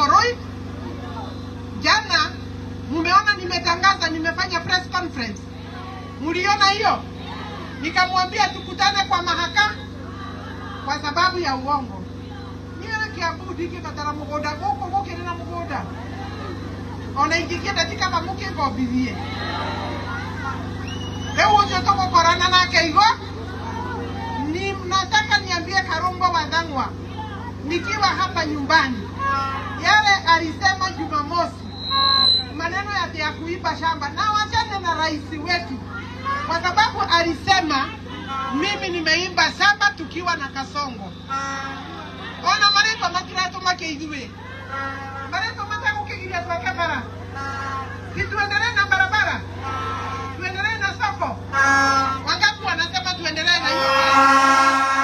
Mugoroi. Jana mumeona nimetangaza nimefanya press conference. Muliona hiyo? Nikamwambia tukutane kwa mahakama kwa sababu ya uongo. Niwe Kiambu diki batara mugoda goko na mugoda. Ona ingikia datika mamuke ngobithie. Leo wote toko korana na keigo. Ni nataka niambie Karungo Wathang'wa nikiwa hapa nyumbani. Yale alisema Jumamosi maneno ya kuiba shamba na wachane na rais wetu. Kwa sababu alisema mimi nimeimba shamba tukiwa na Kasongo. Ona mareto matirato makeidwe. Mareto matako kigiria kwa kamera. Tuendelee na barabara. Tuendelee na soko. Wangapi wanasema tuendelee na hiyo?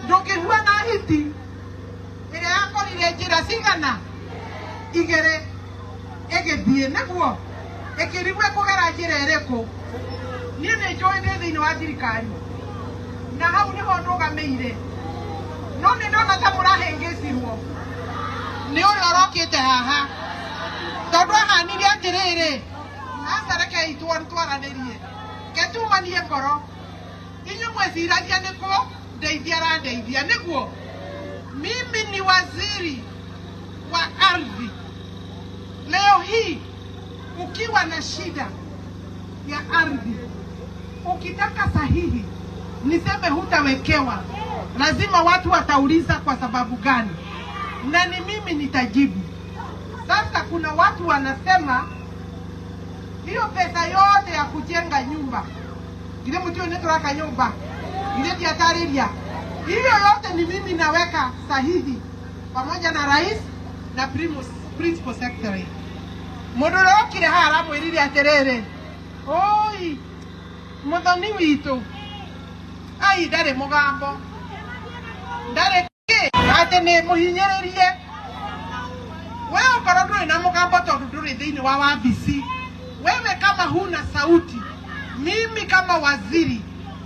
Ndoke huwa na hiti ile yako ile jira singana igere egethie neguo ekiribwe kugera jira ereko niene joine thini wa thirikari na hau ni ho ndugameire no ni ndona ta murahengecirwo ni uri orokite haha tondu ahanire atiriri asareke itwaranirie ketumanie ngoro inyu mweciragia nikuo ndeithia niguo. Mimi ni waziri wa ardhi. Leo hii ukiwa na shida ya ardhi, ukitaka sahihi niseme hutawekewa, lazima watu watauliza kwa sababu gani, na ni mimi nitajibu. Sasa kuna watu wanasema hiyo pesa yote ya kujenga nyumba ile mtu netoraka nyumba ile diatariria hiyo yote ni mimi naweka sahihi pamoja na rais na principal secretary. Modoro kile haramu ile aterere oi muthoni witu ai ndare mugambo ndare ke ate ne muhinyeririe wewe ukorondwe na mugambo tondu nduri thini wa wabisi. Wewe kama huna sauti, mimi kama waziri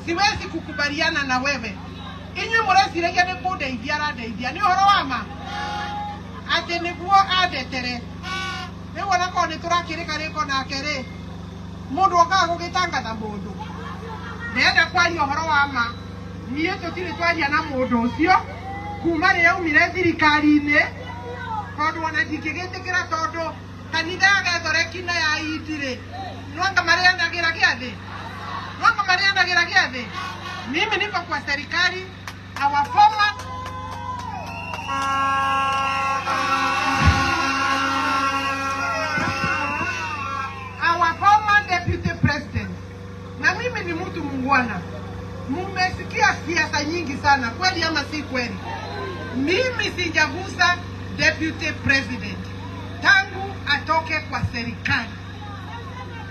siwezi kukubaliana na wewe. Inyu mureciregia ni kundeithia arandeithia ni horo wa ma ati niguo adetere ni wona ko ni turakirika riko nake ri mundu okaga gugitangatha mundu ndenda kwaria horo wa ma nie tutire twaria na mundu ucio kuma ri yaumire thirikari-ini tondu ona ndingigitikira tondu kanitha yagethoreki na ya idire nwanga mariandagira giathi wako mariandagira giathi. Mimi niko kwa serikali. Our former deputy president, na mimi ni mtu mungwana. Mumesikia siasa nyingi sana, kweli ama si kweli? Mimi sijagusa deputy president tangu atoke kwa serikali.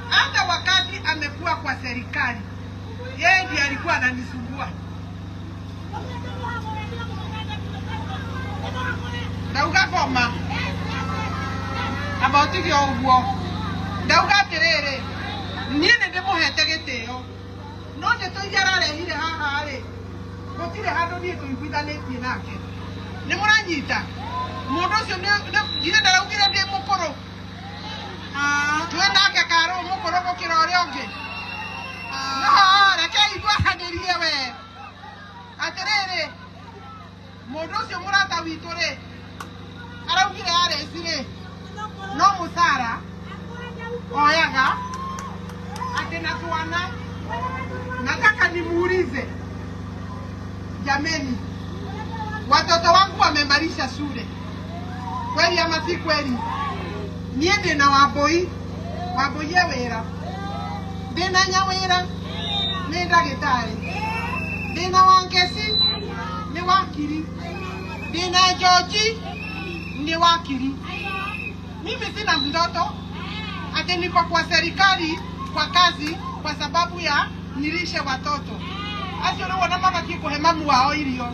Hata wakati amekuwa kwa serikali, yeye ndiye alikuwa ananisumbua. Dauga koma about yo uguo dauga terere niene ndimuhete gitio no nditoigara rehire haha ri gutire handu ni tuiguithanitie nake ni muranyita mundu ucio ni gire ndaraugire ndi mukuru tuenake karo mukuru gukira uria ungi no reke igwahanirie we aterere mundu ucio murata witu ri araugire arecire no musara oyaga atena tuana. Nataka nimuulize jameni, watoto wangu wamemalisha shule kweli ama si kweli? Niende na waboi ya wera ndina nyawera ni ndagitari ndina Wangeci ni wakiri ndina George ni wakiri. Mimi sina mtoto ati niko kwa serikali kwa kazi kwa sababu ya nilishe watoto. Acio leo wana mama kiko hemamu wao irio.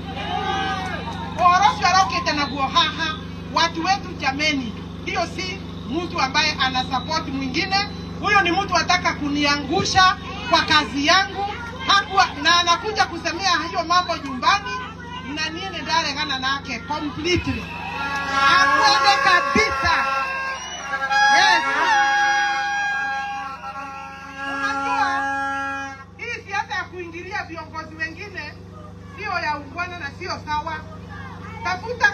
Orosi arokete na guo haha watu wetu jameni. Hiyo si mtu ambaye ana support mwingine. Huyo ni mtu ataka kuniangusha kwa kazi yangu. Hakuwa na anakuja kusemea hiyo mambo nyumbani na nini ndare gana nake completely. Akwende kabisa. Yes. Unajua hii siasa ya kuingilia viongozi wengine sio ya ungwana na sio sawa. Tafuta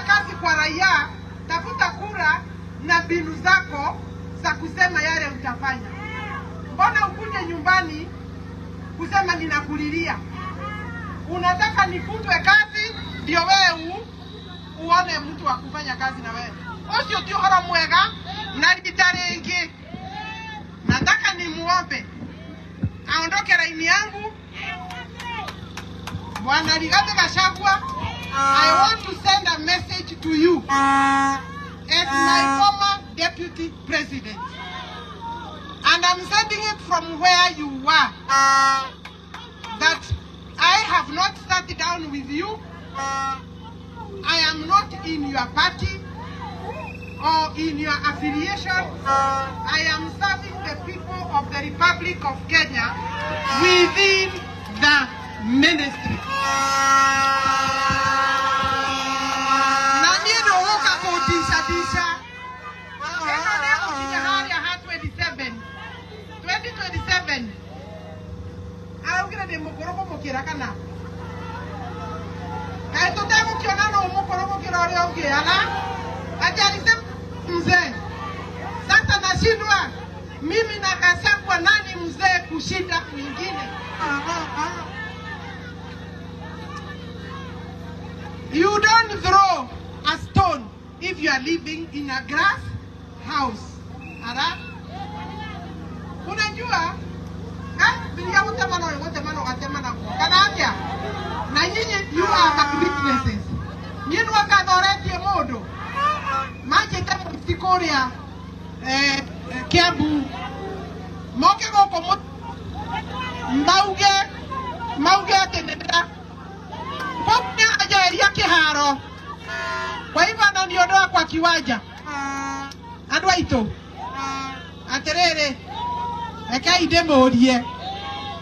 kazi kwa raia, tafuta kura na binu zako za kusema yale utafanya. Mbona ukuje nyumbani kusema ninakulilia? Unataka nifutwe kazi ndio wewe uone mtu wa kufanya kazi na wewe. Osio tio hora mwega na litarengi. Nataka nimuombe aondoke laini yangu. Bwana Rigathi Gachagua, I want to send a message to you as my former deputy president. And I'm sending it from where you were. That I have not sat down with you. I am not in your party or in your affiliation. I am serving the people of the Republic of Kenya within the ministry. Na ndio woka kutisha. Kena leo kijahari ya 2027. Aukira de mukorogo mukira kana. Kai tutamu kiona no mukorogo kirore okiana. Ajalise mzee. Sasa nashindwa mimi na Gachagua nani mzee kushinda mwingine? You don't throw a stone if you are living in a grass house. Ara? Unajua? Bilia utamano atemana kwa. Kanamia? Na nyinyi you are witnesses. Nyinyi wakadoreti modo. Maji tamu Victoria Kiambu. Moke goko Mauge atendera. Kwa ajaria kiharo. Kwa hivyo ananiondoa kwa kiwanja. Andwa ito. Aterere. Eka idemo odie.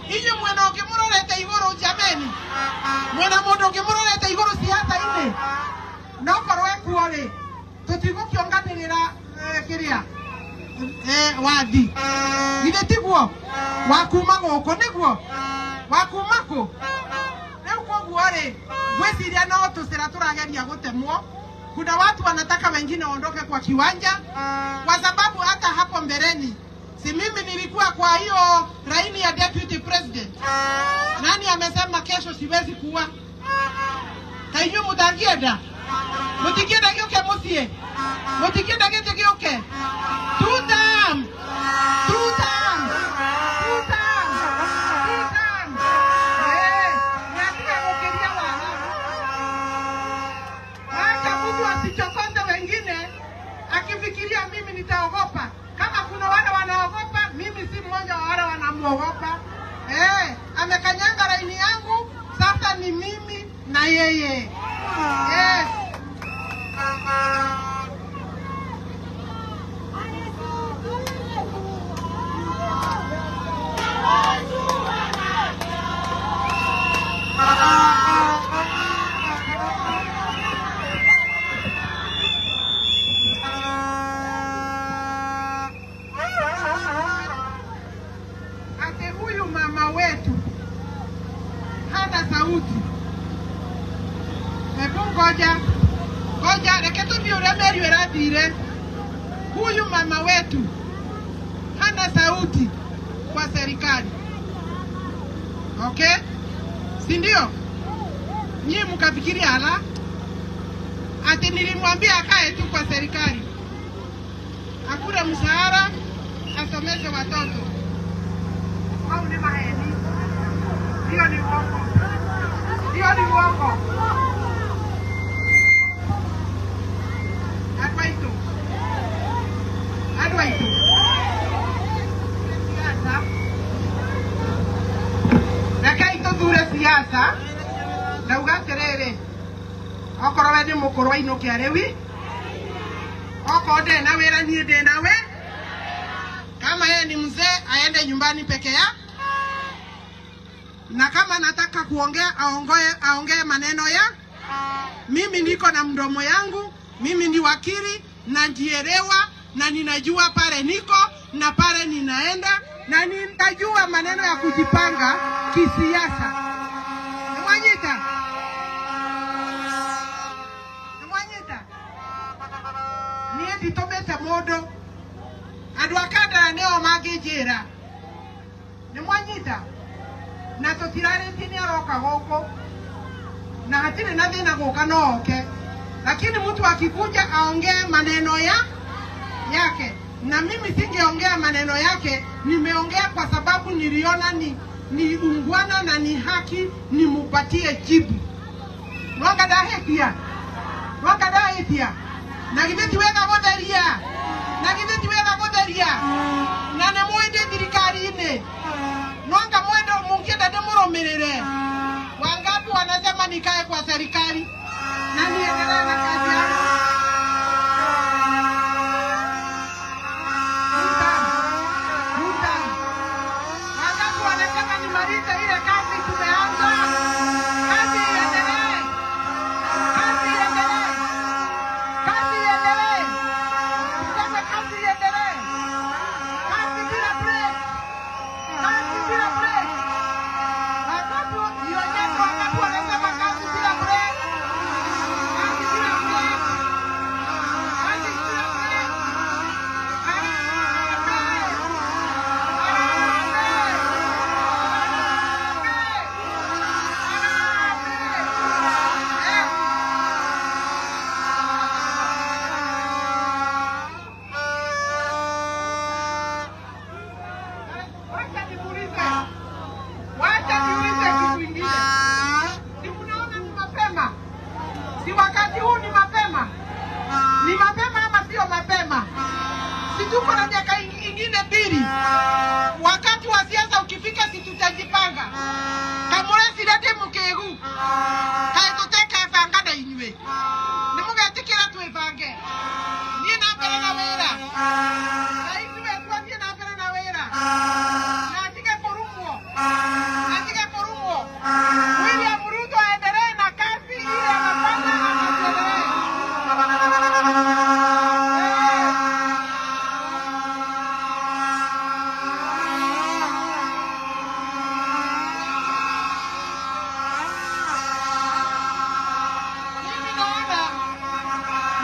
Iyo mwena ukimurorete igoro jameni. Mwena mundu ukimurorete igoro si hata ine. No korwe kuore. Tutigo kionganirira kiria. Wadi. Ile tiguo. Wakuma goko niguo. Wakumako. Leo kwa guore. Gwesiria no tusira turageria gutemwo. Kuna watu wanataka wengine waondoke kwa kiwanja kwa sababu hata hapo mbeleni si mimi nilikuwa kwa hiyo laini ya deputy president. Nani amesema kesho siwezi kuwa? Kainyo mutangienda. Mutikienda gioke musie. Mutikienda gete gioke. Two times. Asichokote wengine akifikiria mimi nitaogopa. Kama kuna wale wanaogopa, mimi si mmoja wa wale wanamuogopa. Amekanyanga laini yangu, sasa ni mimi na yeye. Yes. Ngoja reketu biure meri weradire. Huyu mama wetu hana sauti kwa serikali. Okay? Si ndio? Nyinyi mkafikiria hala? Ati nilimwambia akae tu kwa serikali. Hakuna mshahara, asomeshe watoto. Au ni maheni? Hiyo ni uongo. Adwaito. siasa ndauga atiriri okorwo we ni mukuru ainukia riwi okorwo ndĩ na wĩra niĩ ndĩ nawe kama yeye ni mzee aende nyumbani peke yake na kama nataka kuongea aongee maneno ya mimi niko na mdomo yangu mimi ni wakili na ndielewa na ninajua pale niko na pale ninaenda na nitajua maneno ya kujipanga kisiasa. Mwanyita niye nditomete mundu andu akandara nio manginjira ni mwanyita na tutirarĩtie nĩ aroka gũkũ na hatirĩ na thĩna gũka no oke lakini mtu akikuja aongee maneno yake na mimi singeongea maneno yake nimeongea kwa sababu niliona ni ungwana na ni haki nimupatie jibu mwanga dahetia na githeti wega gũtheria na nĩ mwende thirikari-inĩ mwanga mwendo mungienda ndimurũmĩrĩre wangapi wanasema nikae kwa serikali na niendelee na kazi yangu wangapi wanasema nimalize ile kazi tumeanza kazi iendelee tuseme kazi iendelee kazi bila break Si wakati huu ni mapema ama sio mapema? Si tuko na miaka ingine 2. Wakati wa siasa ukifika si tutajipanga. Kamura sidate mukegu. Kai tuteka banga na inywe. Nimugatikira tuibange. Ni na mbere na wera. Kai tuwe twambie na mbere na wera. Na atige kurumwo. William Ruto aendelee na kazi ile anafanya.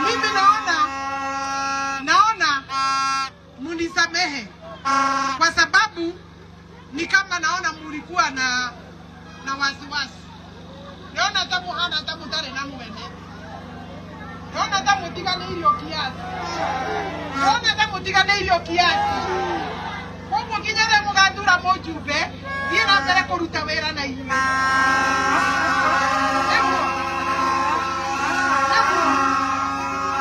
Mimi naona munisamehe kwa sababu ni kama naona mulikuwa na wasiwasi. Naona tamu hana tamu tare na mwene. Naona tamu tigane ilio kiasi. Kwa kinyere mugathura mujumbe, thiĩ na mbere kũruta wĩra na inyuĩ.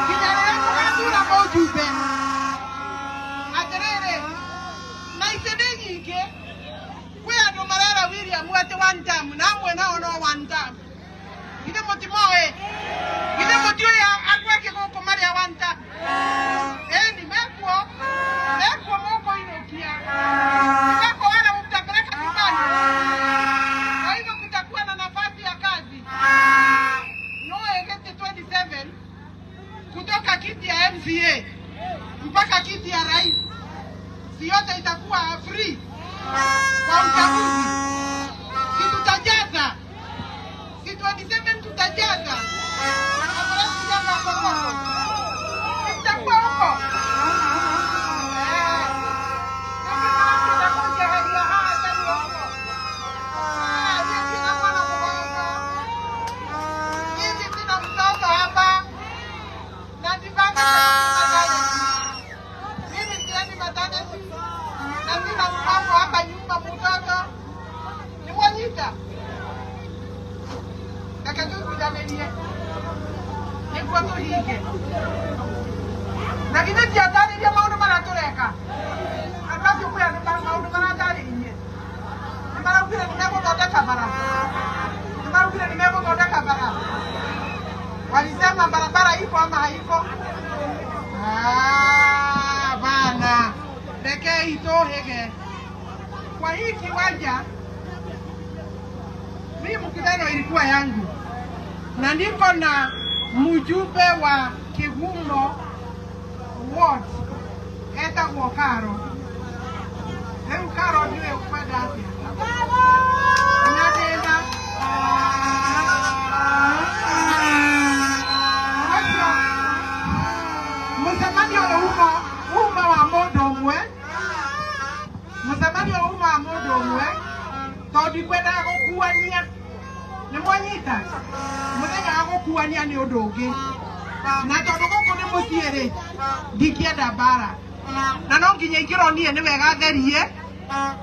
Kinyere mugathura mujumbe. Aterere, na itene nyingĩ. Kwĩ andũ marera William ati one time, na amwe nao no one time. Githĩ mũtimoĩ? Githĩ mũtiũĩ akweke gũkũ marĩa one time? Ni mekuo moko inukia. Meko wale mtapeleka nyumbani. Kwa hivyo kutakuwa na nafasi ya kazi. No egete 27 kutoka kiti ya MCA mpaka kiti ya rais. Si yote itakuwa free kwa uchaguzi. Si tutajaza. Si 27 tutajaza. Itakuwa huko. Lakini tiatari dia mau mana tureka. Apa sih punya maunu mana tadi ini? Mana punya kita mau ada kamera. itohege. Kwa hii kiwanja mimi mkutano ilikuwa yangu. Na niko na mjumbe wa Kigumo Ward eta kwa Karo. Leo Karo niwe upanda hapo. Ninaenda Msamani wa umma wa Modomwe. Msamani wa umma wa Modomwe. Todi kwenda kukuania. Ni mwanyita. Muthenya agokuania ni undu ungi. Na tondu guku ni mutiere ndikienda bara. Na no nginya ikironie ni wega therie.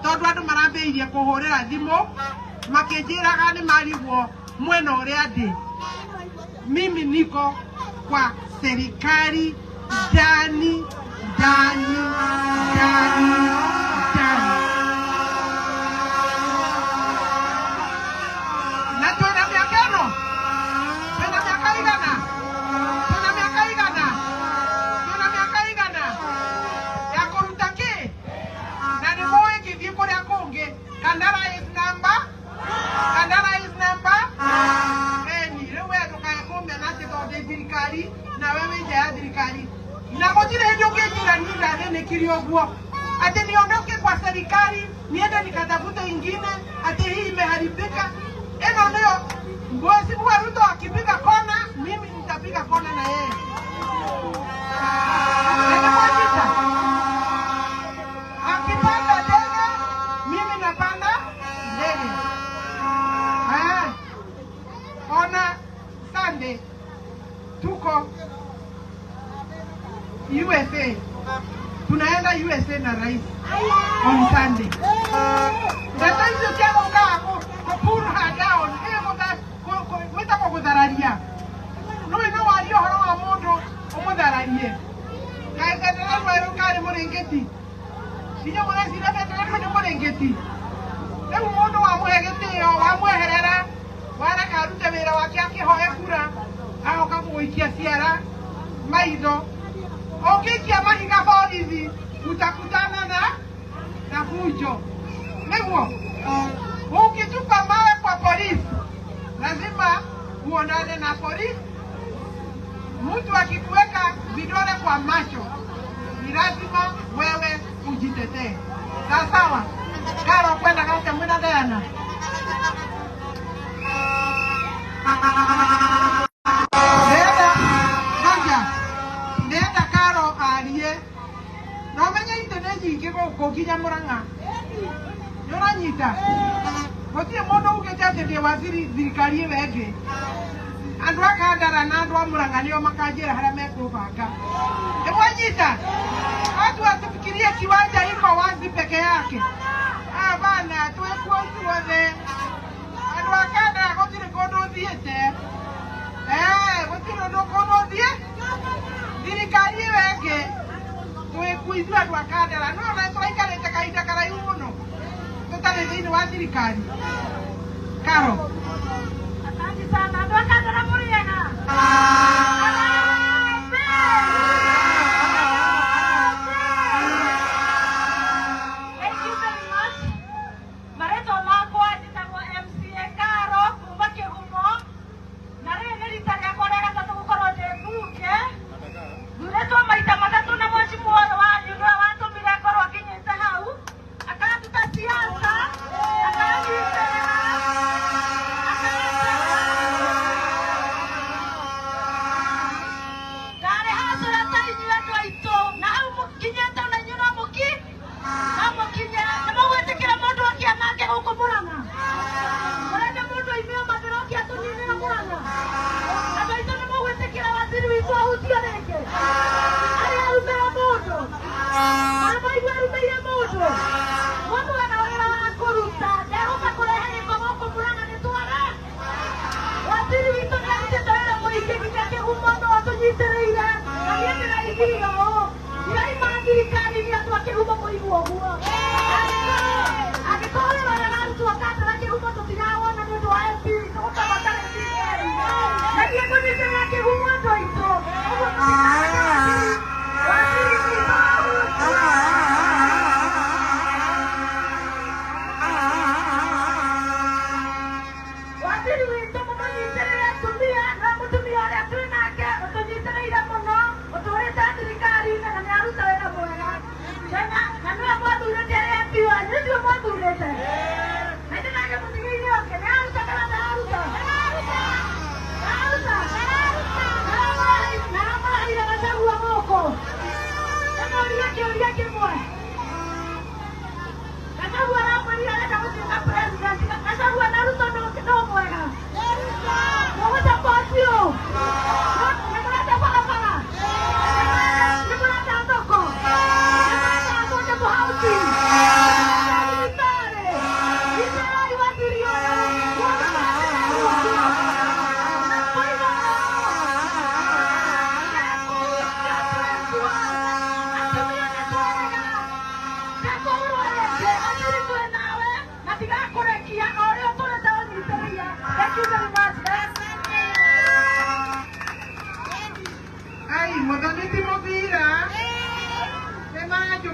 Tondu andu marambeirie kuhurira thimu makinjiraga ni marigwo mwena uria ndi. Mimi niko kwa serikali ndani. Na tuna miaka igana ya kurutake na ni moe kiviko ya konge kandara is number ni rewe tukaya kombe na sito dirikari na wewe nje ya dirikari na kujire ndio kejira nida nene kilioguo ati niondoke kwa serikali niende nikatafuta ingine ati hii imeharibika. Eno ndio ngozi bwa Ruto akipiga kona mimi nitapiga kona na yeye. Akipanda ndege mimi napanda ndege. Ona Sunday tuko USA. Tunaenda USA na rais on Sunday. Sasa hizo kama ngako kupuru hadaon wita kwa kudhararia. No ino walio horo wa mundu umudhararie. Kaitendera rwa kare murengeti. Sinyo mwana sinatendera kwa murengeti. Leo mundu wa muhegeti yo wa muherera wala karute wira wake akihoe kura. Ao kamuikia siara maido. Ukikia mahinga polisi utakutana na fujo. Lewo. Ukitupa mawe kwa polisi lazima uonane na polisi. Mtu akikuweka vidole kwa macho ni lazima wewe ujitetee. Sawa? Karo kwenda kama mwana Diana. Nenda Karo aliye. Na menya internet ingeko kokinya muranga. Yoranyita. Wotie mono ugetate de waziri thirikari wege. Andu akandara na andu amuranga nio makajira haria mekubanga. Ewanyita. Watu wasifikirie kiwanja iko wazi peke yake. Bana tuwekuwa utuwathe. Andu akandara gotire kondo thiete. Gotire ndo kondo thiete. Thirikari wege. Tuwekuizwa andu akandara. No na twaikare kaida karaihu muno. Tutale thini wa thirikari. Karo. Asante sana. Ndo akandara muriega.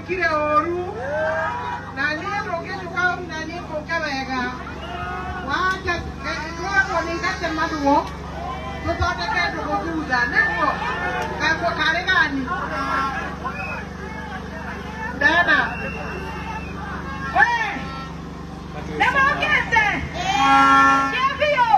kire oru na niye ndogeni kwa na niye kokewega wacha kwa ni gate maduo tutote kedo kuzuza nebo kwa kare gani dana we nebo kete Jevio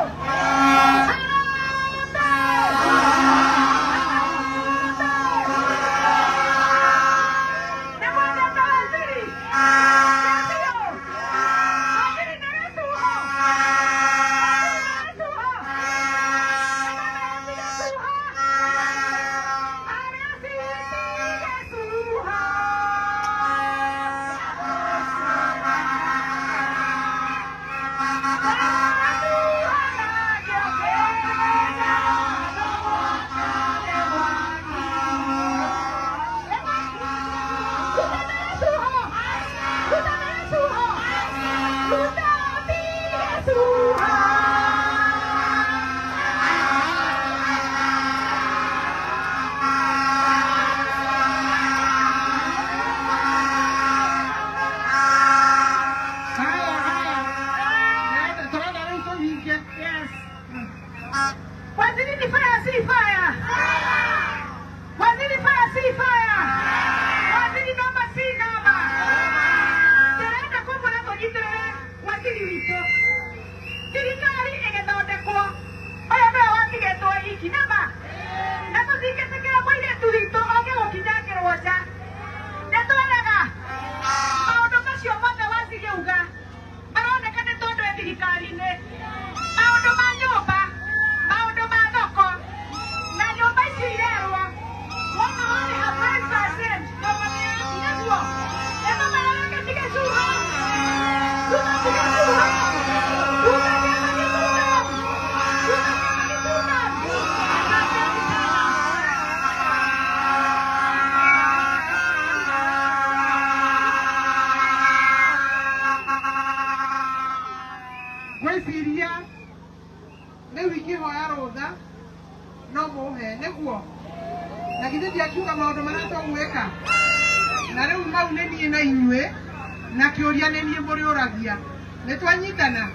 Netwanyitana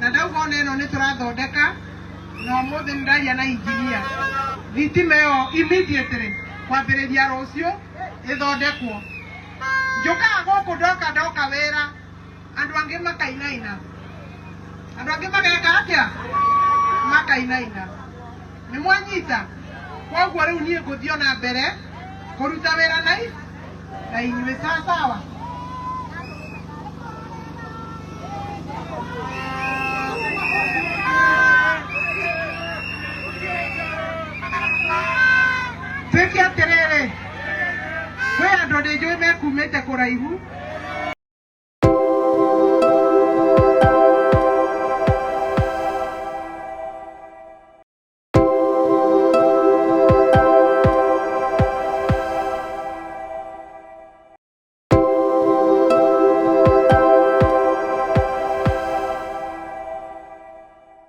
na ndauga neno niturathondeka no muthe ndaria na injinia thitima yo immediately kwambiriria rucio ithondekwo njuka guku ndoka wera andu angi makainaina andu angi mageka atia makainaina ni mwanyita koguo riu nie nguthio na mbere kuruta wera na inyue sawa Twiki atiriri kwe andu ndi njui mekumite kuraihu